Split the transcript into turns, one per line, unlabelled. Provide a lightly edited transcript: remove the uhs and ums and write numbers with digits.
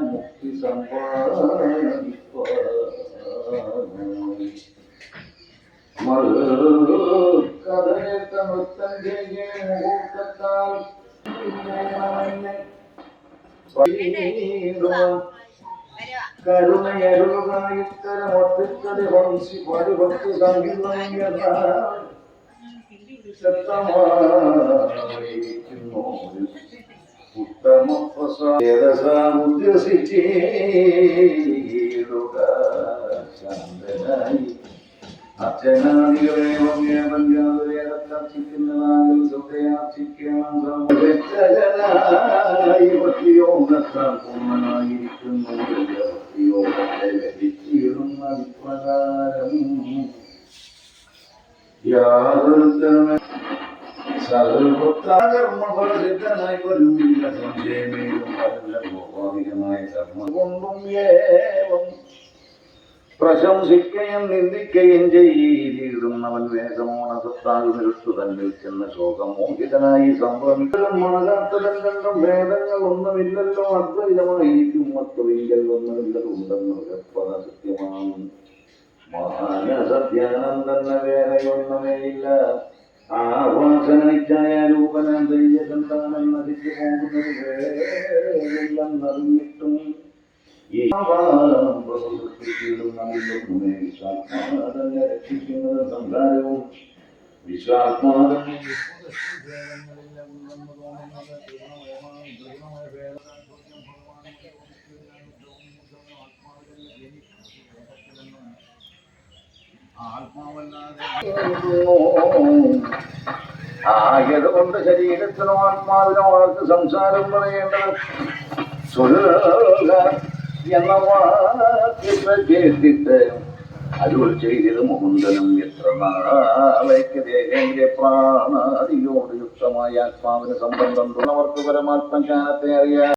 മുക്തി സമ്പാദിപ്പാ കരുണയരുളായിത്തരമൊത്തിക്കത് വംശി പരിഭക്തി സംഗീതമായിരിക്കുന്നു ഉത്തമ ഉദ്ദേശിച്ചേടുക ശാന്തനായി അച്ഛനാദികളെ പഞ്ചാബിക്കുന്നതാകിൽ ശ്രദ്ധയാർച്ചിക്കണമായി ഭക്തിയോഗത്താൽ പൂർണ്ണനായിരിക്കുന്നു ഭക്തിയോഗത്തെ ലഭിച്ചിടുന്ന വിപ്രകാരം യാതൊരുത്തരമേ സർവകർമ്മഫലസിദ്ധനായി വരുന്നില്ല സംശയമേതും സ്വാഭാവികമായ കർമ്മം കൊണ്ടും ഏവം പ്രശംസിക്കുകയും നിന്ദിക്കുകയും ചെയ്തിടുന്നവൻ വേദമോണസത്താകുമിരുട്ടു തന്നിൽ ചെന്ന് ശോകമോഹിതനായി സംഭവിക്കുന്നതും ഭേദങ്ങൾ ഒന്നുമില്ലല്ലോ അദ്വൈതമായിരിക്കും മത്വവിങ്കൽ ഒന്നുമില്ലതുണ്ടെന്ന് പല സത്യമാണ് മഹാനസത്യാനന്ദന വേറെ ഒന്നുമേയില്ല ആ വാസനയ്ക്കായ രൂപനന്ദയ്യസന്താനം നദിച്ചു പോകുന്നത് വേറെല്ലെന്നറിഞ്ഞിട്ടും രക്ഷിക്കുന്നത് സംസാരവും വിശ്വാത്മാവും ആയതുകൊണ്ട് ശരീരത്തിനോ ആത്മാവിനോ ആർക്ക് സംസാരം പറയേണ്ടത് എന്ന വാക്യത്തെ കേട്ടിട്ട് അരുൾ ചെയ്തത് മുകുന്ദനും എത്ര നാളേക്ക് ദേഹേന്ദ്രിയ പ്രാണാദിയോട് യുക്തമായ ആത്മാവിന് സംബന്ധം ഉള്ളവർക്ക് പരമാത്മജ്ഞാനത്തെ അറിയാൻ